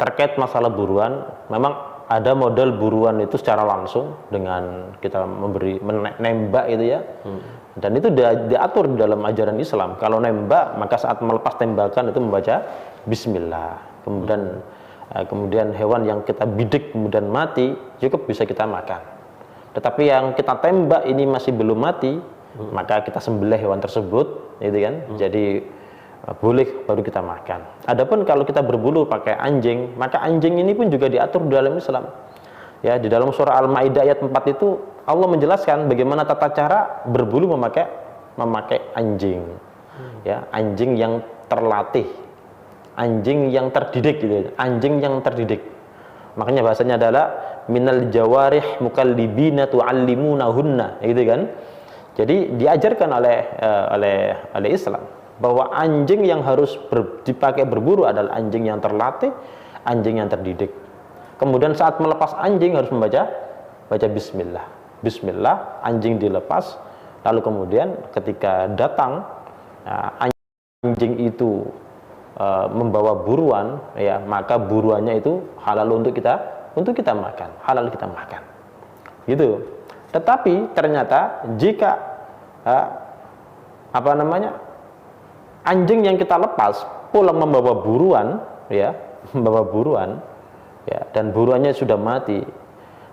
terkait masalah buruan, memang ada model buruan itu secara langsung dengan kita menembak itu ya. Dan itu diatur di dalam ajaran Islam. Kalau nembak, maka saat melepas tembakan itu membaca bismillah. Kemudian hewan yang kita bidik kemudian mati, cukup bisa kita makan. Tetapi yang kita tembak ini masih belum mati, maka kita sembelih hewan tersebut, gitu kan. Jadi boleh baru kita makan. Adapun kalau kita berburu pakai anjing, maka anjing ini pun juga diatur di dalam Islam. Ya, di dalam surah Al-Maidah ayat 4 itu Allah menjelaskan bagaimana tata cara berburu memakai anjing. Ya, anjing yang terlatih, anjing yang terdidik gitu. Anjing yang terdidik. Makanya bahasanya adalah minal jawarih mukallibina tu'allimunahunna, gitu kan. Jadi diajarkan oleh Islam bahwa anjing yang harus dipakai berburu adalah anjing yang terlatih, anjing yang terdidik. Kemudian saat melepas anjing harus baca bismillah. Bismillah, anjing dilepas. Lalu kemudian ketika datang anjing itu membawa buruan, ya, maka buruannya itu halal untuk kita makan, halal kita makan. Gitu. Tetapi ternyata jika anjing yang kita lepas pulang membawa buruan, ya, dan buruannya sudah mati,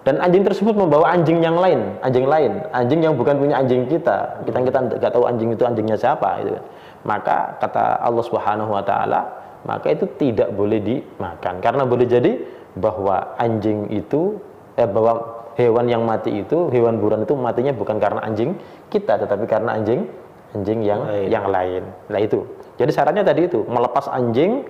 dan anjing tersebut membawa anjing lain, anjing yang bukan punya anjing kita nggak tahu anjing itu anjingnya siapa, gitu. Maka kata Allah Subhanahu Wa Taala, maka itu tidak boleh dimakan, karena boleh jadi bahwa anjing itu bahwa hewan yang mati itu, hewan buruan itu matinya bukan karena anjing kita, tetapi karena anjing yang lain. Nah itu. Jadi syaratnya tadi itu melepas anjing,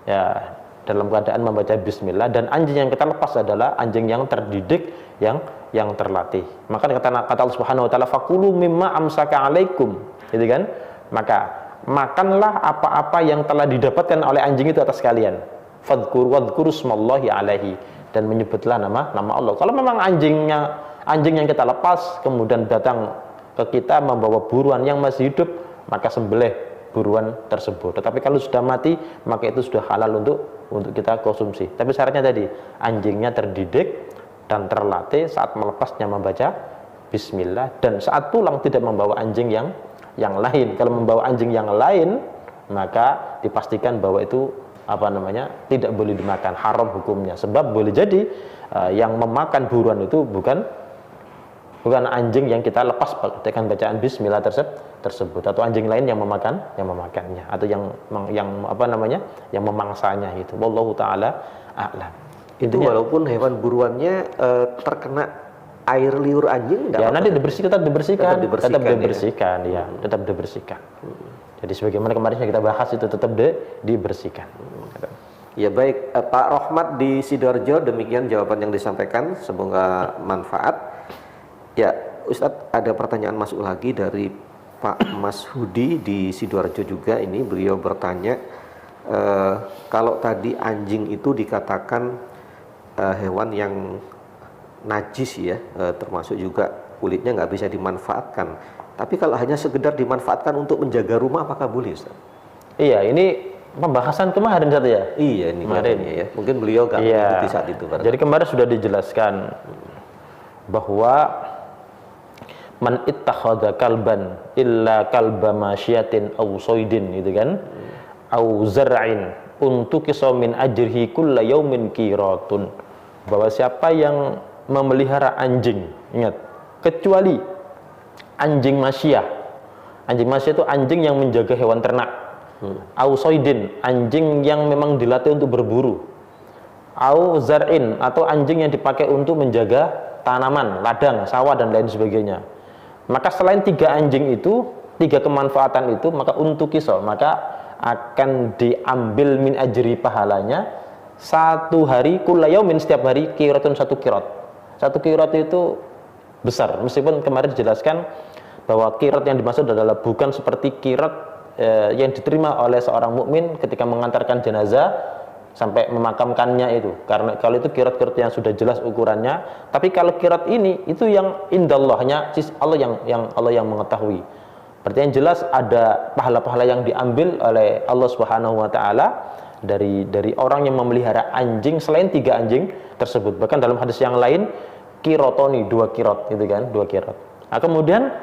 ya, dalam keadaan membaca bismillah, dan anjing yang kita lepas adalah anjing yang terdidik, yang terlatih. Maka kata Allah Subhanahu Wa Taala, fakulu mimma amsaka alaikum, gitu kan? Maka makanlah apa-apa yang telah didapatkan oleh anjing itu atas kalian. Wadhkuru smallahi alaihi, dan menyebutlah nama Allah. Kalau memang anjing yang kita lepas kemudian datang ke kita membawa buruan yang masih hidup, maka sembelih buruan tersebut. Tetapi kalau sudah mati, maka itu sudah halal untuk kita konsumsi. Tapi syaratnya tadi, anjingnya terdidik dan terlatih saat melepasnya membaca bismillah, dan saat pulang tidak membawa anjing yang lain. Kalau membawa anjing yang lain, maka dipastikan bahwa itu tidak boleh dimakan, haram hukumnya. Sebab boleh jadi yang memakan buruan itu bukan anjing yang kita lepas dengan bacaan bismillah tersebut, atau anjing lain yang memakannya, atau yang memangsanya itu. Wallahu taala a'lam. Itu walaupun hewan buruannya terkena air liur anjing, ya, nanti tetap dibersihkan, ya? Tetap dibersihkan. Jadi sebagaimana kemarin kita bahas itu tetap dibersihkan. Ya baik, Pak Rohmat di Sidoarjo, demikian jawaban yang disampaikan, semoga manfaat. Ya, Ustadz, ada pertanyaan masuk lagi dari Pak Mas Hudi di Sidoarjo juga. Ini beliau bertanya, kalau tadi anjing itu dikatakan hewan yang najis ya, termasuk juga kulitnya nggak bisa dimanfaatkan. Tapi kalau hanya sekedar dimanfaatkan untuk menjaga rumah, apakah boleh, Ustaz? Iya, ini pembahasan kemarin satu ya. Iya, ini kemarin ya. Mungkin beliau nggak mengikuti saat itu. Jadi kemarin sudah dijelaskan bahwa man ittakhadha kalban illa kalba masyiatin aw soidin, gitu kan, aw zar'in untukisa min ajrihi kulla yaumin qiratun, bahwa siapa yang memelihara anjing, ingat, kecuali anjing masyiyah. Anjing masyiyah itu anjing yang menjaga hewan ternak. Aw soidin, anjing yang memang dilatih untuk berburu. Aw zar'in, atau anjing yang dipakai untuk menjaga tanaman, ladang, sawah, dan lain sebagainya. Maka selain 3 anjing itu, 3 kemanfaatan itu, maka untuk kisah, maka akan diambil min ajri, pahalanya 1 hari kulla yaumin, setiap hari, qiratun, 1 qirat. 1 qirat itu besar, meskipun kemarin dijelaskan bahwa qirat yang dimaksud adalah bukan seperti qirat yang diterima oleh seorang mukmin ketika mengantarkan jenazah sampai memakamkannya itu, karena kalau itu qirat-qirat yang sudah jelas ukurannya. Tapi kalau qirat ini itu yang indallahnya Allah yang mengetahui. Berarti yang jelas ada pahala-pahala yang diambil oleh Allah Subhanahu Wa Taala dari orang yang memelihara anjing selain 3 anjing tersebut. Bahkan dalam hadis yang lain kirotoni, 2 kirot gitu kan, 2 kirot. Nah, kemudian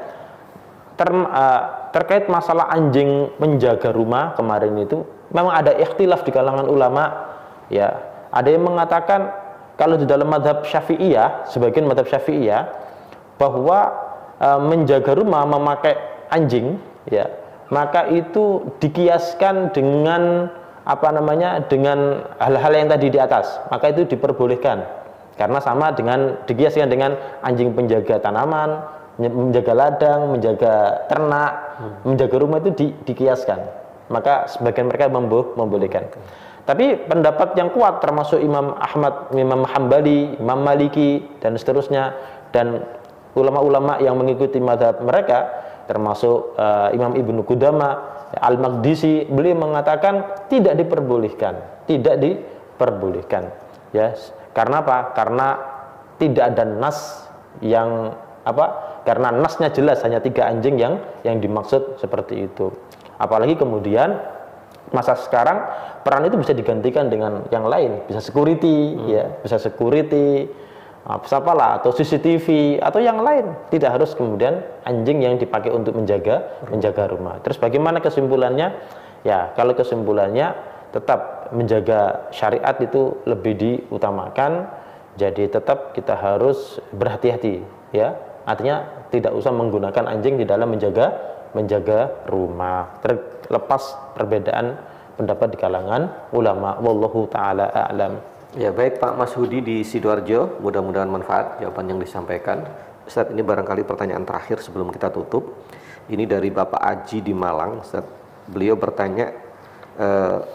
terkait masalah anjing menjaga rumah kemarin itu memang ada ikhtilaf di kalangan ulama ya. Ada yang mengatakan kalau di dalam mazhab Syafi'iyah, sebagian mazhab Syafi'iyah, bahwa menjaga rumah memakai anjing ya, maka itu dikiaskan dengan dengan hal-hal yang tadi di atas, maka itu diperbolehkan karena sama dengan dikiaskan dengan anjing penjaga tanaman, menjaga ladang, menjaga ternak, menjaga rumah itu dikiaskan, maka sebagian mereka membolehkan. Tapi pendapat yang kuat termasuk Imam Ahmad, Imam Hambali, Imam Maliki dan seterusnya, dan ulama-ulama yang mengikuti mazhab mereka termasuk Imam Ibnu Qudamah Al-Maqdisi, beliau mengatakan tidak diperbolehkan ya. Karena apa? Karena tidak ada nas yang karena nasnya jelas hanya 3 anjing yang dimaksud seperti itu. Apalagi kemudian masa sekarang peran itu bisa digantikan dengan yang lain, bisa security ya, bisa security atau CCTV atau yang lain, tidak harus kemudian anjing yang dipakai untuk menjaga rumah. Terus bagaimana kesimpulannya? Ya, kalau kesimpulannya tetap menjaga syariat itu lebih diutamakan. Jadi tetap kita harus berhati-hati ya. Artinya tidak usah menggunakan anjing di dalam menjaga rumah. Terlepas perbedaan pendapat di kalangan ulama, wallahu taala a'lam. Ya baik Pak Mas Hudi di Sidoarjo, mudah-mudahan manfaat jawaban yang disampaikan. Ustadz, ini barangkali pertanyaan terakhir sebelum kita tutup. Ini dari Bapak Aji di Malang. Ustadz, beliau bertanya,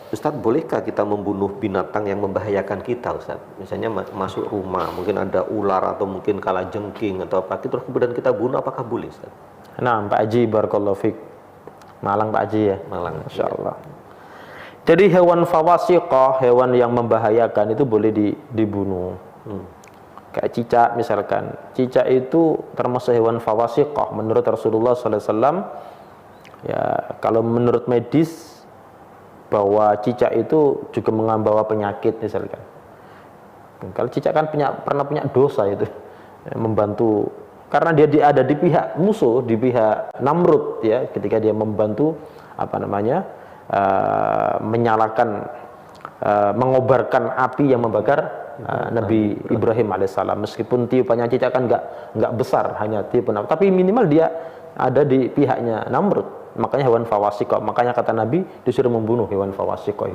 Ustadz, bolehkah kita membunuh binatang yang membahayakan kita, Ustadz? Misalnya masuk rumah, mungkin ada ular atau mungkin kalajengking atau apa, terus kemudian kita bunuh, apakah boleh, Ustadz? Nah, Pak Aji, barakallahu fiik. Malang Pak Aji ya? Malang, insyaallah. Jadi hewan fawasiqah, hewan yang membahayakan itu boleh dibunuh. Kayak cicak misalkan. Cicak itu termasuk hewan fawasiqah menurut Rasulullah SAW. Ya, kalau menurut medis bahwa cicak itu juga membawa penyakit misalkan. Kalau cicak kan pernah punya dosa itu, membantu karena dia ada di pihak musuh, di pihak Namrud ya, ketika dia membantu menyalakan, mengobarkan api yang membakar Nabi Ibrahim alaihissalam. Meskipun tiupannya cicak kan nggak besar, hanya tiupan, tapi minimal dia ada di pihaknya Namrud. Makanya hewan fawasiqah. Makanya kata Nabi disuruh membunuh hewan fawasiqah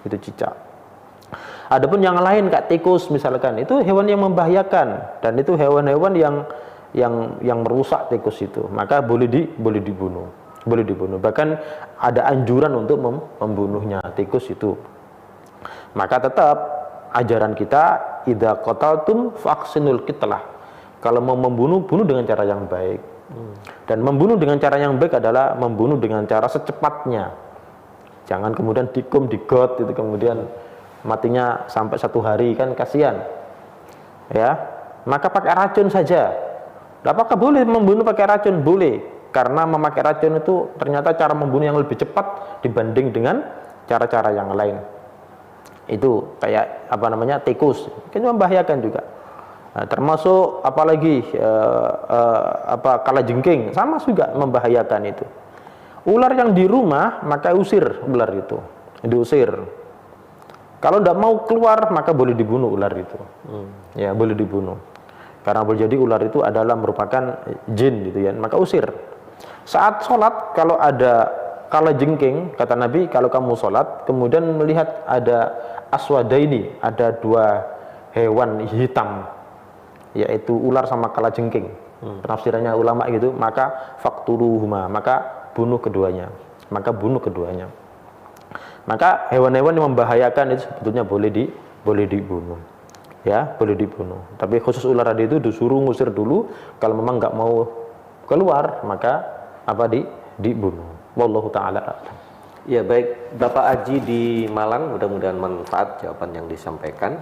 itu cicak. Adapun yang lain kayak tikus misalkan, itu hewan yang membahayakan dan itu hewan-hewan yang merusak tikus itu, maka boleh dibunuh. Bahkan ada anjuran untuk membunuhnya tikus itu. Maka tetap ajaran kita idza qataltum faqsinul qitlah. Kalau mau membunuh, bunuh dengan cara yang baik. Dan membunuh dengan cara yang baik adalah membunuh dengan cara secepatnya. Jangan kemudian digot itu kemudian matinya sampai 1 hari, kan kasihan. Ya, maka pakai racun saja. Apakah boleh membunuh pakai racun? Boleh. Karena memakai racun itu ternyata cara membunuh yang lebih cepat dibanding dengan cara-cara yang lain. Itu kayak tikus, itu membahayakan juga. Nah, termasuk apalagi kalajengking, sama juga membahayakan itu. Ular yang di rumah maka usir ular itu, diusir. Kalau tidak mau keluar maka boleh dibunuh ular itu. Ya, boleh dibunuh. Karena boleh jadi ular itu adalah merupakan jin gitu ya, maka usir. Saat sholat kalau ada kalajengking, kata Nabi, kalau kamu sholat kemudian melihat ada aswadaini, ada 2 hewan hitam, yaitu ular sama kalajengking. Penafsirannya ulama gitu, maka faqtuluhuma, maka bunuh keduanya. Maka hewan-hewan yang membahayakan itu sebetulnya boleh dibunuh. Ya, boleh dibunuh. Tapi khusus ular tadi itu disuruh ngusir dulu. Kalau memang nggak mau keluar, maka dibunuh. Wallahu taala. Ya baik, Bapak Aji di Malang, mudah-mudahan manfaat jawaban yang disampaikan.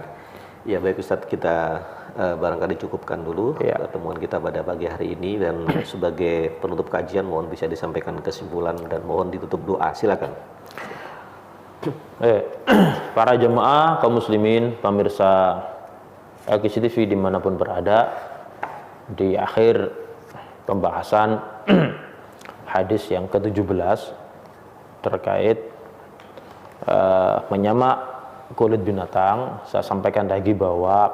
Ya baik Ustadz, kita barangkali cukupkan dulu pertemuan kita pada pagi hari ini, dan sebagai penutup kajian mohon bisa disampaikan kesimpulan dan mohon ditutup doa, silakan. Para jemaah kaum muslimin, pemirsa LKC TV dimanapun berada, di akhir pembahasan hadis yang ke-17 terkait menyamak kulit binatang, saya sampaikan lagi bahwa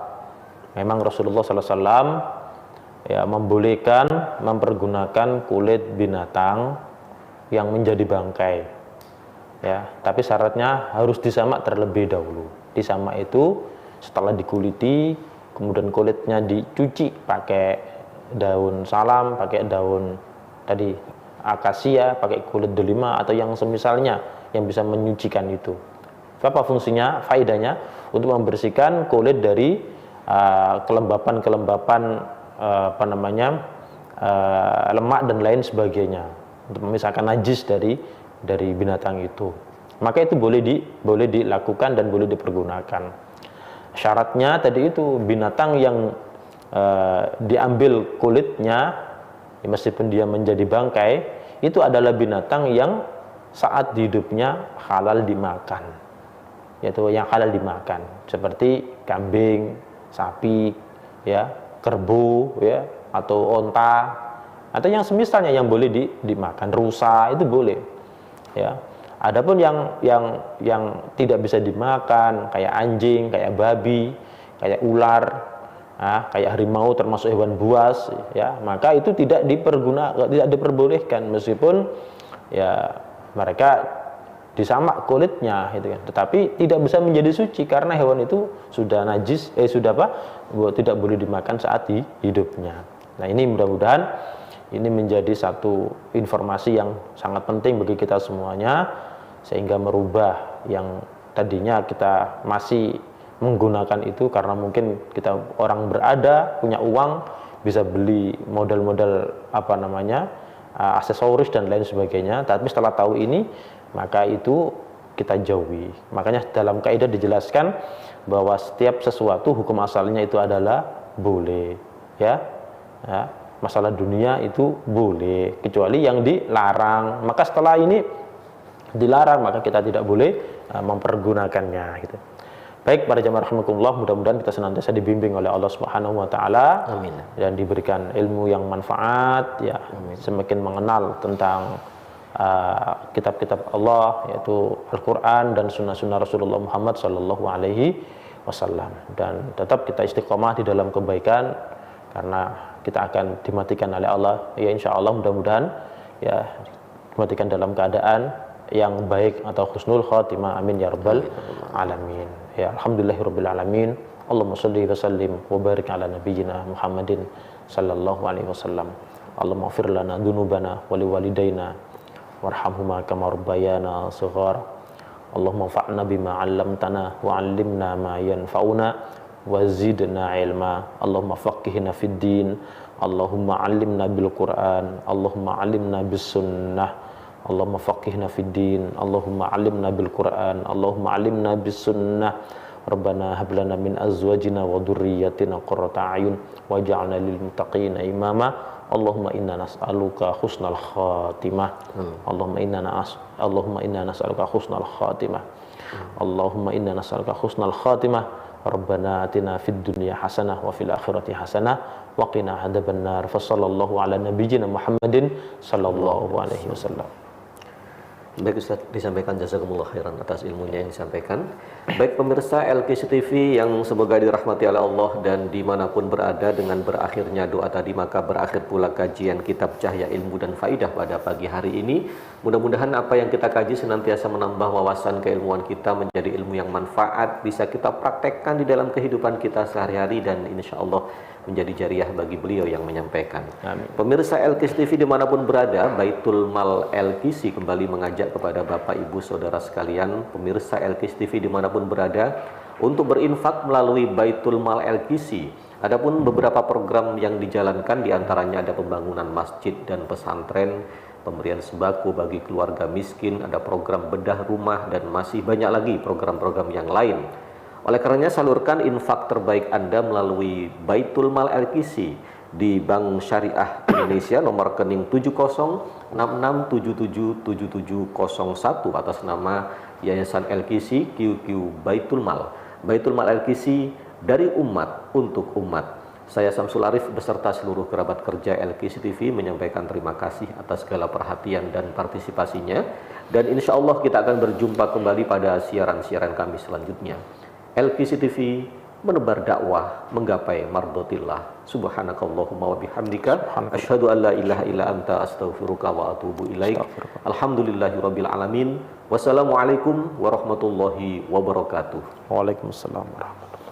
memang Rasulullah SAW ya membolehkan mempergunakan kulit binatang yang menjadi bangkai. Ya, tapi syaratnya harus disamak terlebih dahulu. Disamak itu setelah dikuliti, kemudian kulitnya dicuci pakai daun salam, pakai daun tadi akasia, pakai kulit delima atau yang semisalnya yang bisa menyucikan itu. Apa fungsinya? Faedahnya untuk membersihkan kulit dari kelembapan-kelembapan lemak dan lain sebagainya, untuk memisahkan najis dari binatang itu. Maka itu boleh dilakukan dan boleh dipergunakan. Syaratnya tadi itu binatang yang diambil kulitnya, meskipun dia menjadi bangkai, itu adalah binatang yang saat hidupnya halal dimakan, yaitu yang halal dimakan, seperti kambing, sapi, ya, kerbau, ya, atau onta, atau yang semisalnya yang boleh dimakan. Rusa itu boleh. Ya, adapun yang tidak bisa dimakan, kayak anjing, kayak babi, kayak ular, kayak harimau termasuk hewan buas, ya, maka itu tidak diperbolehkan, meskipun ya mereka disamak kulitnya, gitu kan. Tetapi tidak bisa menjadi suci karena hewan itu sudah najis, tidak boleh dimakan saat hidupnya. Nah, ini mudah-mudahan ini menjadi satu informasi yang sangat penting bagi kita semuanya, sehingga merubah yang tadinya kita masih menggunakan itu karena mungkin kita orang berada, punya uang, bisa beli model-model aksesoris dan lain sebagainya. Tapi setelah tahu ini, maka itu kita jauhi. Makanya dalam kaidah dijelaskan bahwa setiap sesuatu hukum asalnya itu adalah boleh, ya. Masalah dunia itu boleh, kecuali yang dilarang. Maka setelah ini dilarang, maka kita tidak boleh mempergunakannya, gitu. Baik, para jamaah rahimakumullah, mudah-mudahan kita senantiasa dibimbing oleh Allah Subhanahu wa taala. Amin. Dan diberikan ilmu yang manfaat, ya. Amin. Semakin mengenal tentang kitab-kitab Allah, yaitu Al-Qur'an dan sunnah-sunnah Rasulullah Muhammad sallallahu alaihi wasallam, dan tetap kita istiqomah di dalam kebaikan, karena kita akan dimatikan oleh Allah, ya, insya Allah, mudah-mudahan ya dimatikan dalam keadaan yang baik atau husnul khatimah, amin ya rabbal alamin. Ya, alhamdulillahirabbil alamin. Allahumma shalli wa sallim wa barik ala nabiyyina Muhammadin sallallahu alaihi wasallam. Allahumma ighfir lana dzunubana wa liwalidayna warhamhuma kama rabbayana shighara. Allahumma fa'na bima 'allamtana wa 'allimna ma yanfa'una wa zidna ilma. Allahumma faqihna fid din, Allahumma 'allimna bil Qur'an, Allahumma 'allimna bis sunnah. Allahumma faqihna fid din, Allahumma 'allimna bil Qur'an, Allahumma 'allimna bis sunnah. Rabbana hab lana min azwajina wa dhurriyyatina qurrata a'yun waj'alna lil muttaqina imama. Allahumma inna nas'aluka husnal khatimah. Allahumma inna nas'aluka husnal khatimah. Allahumma inna nas'aluka husnal khatimah. Rabbana atina fid dunya hasanah wa fil akhirati hasanah wa qina adzabannar. Fa sallallahu ala nabiyyina Muhammadin sallallahu alaihi wasallam. Baik Ustaz, disampaikan jazakumullah khairan atas ilmunya yang disampaikan. Baik pemirsa LKC TV yang semoga dirahmati oleh Allah dan dimanapun berada, dengan berakhirnya doa tadi maka berakhir pula kajian kitab Cahaya Ilmu dan Faidah pada pagi hari ini. Mudah-mudahan apa yang kita kaji senantiasa menambah wawasan keilmuan kita menjadi ilmu yang manfaat, bisa kita praktekkan di dalam kehidupan kita sehari-hari, dan insya Allah menjadi jariah bagi beliau yang menyampaikan. Amin. Pemirsa LKC TV dimanapun berada, Baitul Mal LKC kembali mengajak kepada Bapak Ibu Saudara sekalian, pemirsa LKC TV dimanapun berada, untuk berinfak melalui Baitul Mal LKC. Adapun beberapa program yang dijalankan, diantaranya ada pembangunan masjid dan pesantren, pemberian sembako bagi keluarga miskin, ada program bedah rumah, dan masih banyak lagi program-program yang lain. Oleh karenanya salurkan infak terbaik Anda melalui Baitul Mal LKC di Bank Syariah Indonesia, nomor rekening 7066777701 atas nama Yayasan LKC QQ Baitul Mal. Baitul Mal LKC dari umat untuk umat. Saya Samsul Arif beserta seluruh kerabat kerja LKC TV menyampaikan terima kasih atas segala perhatian dan partisipasinya. Dan insya Allah kita akan berjumpa kembali pada siaran-siaran kami selanjutnya. LKC TV menebar dakwah menggapai mardotillah. Subhanakallahumma wa bihamdika asyhadu an la ilaha illa anta astaghfiruka wa atubu ilaik. Alhamdulillahirabbil alamin. Wassalamualaikum warahmatullahi wabarakatuh. Waalaikumsalam warahmatullahi wabarakatuh.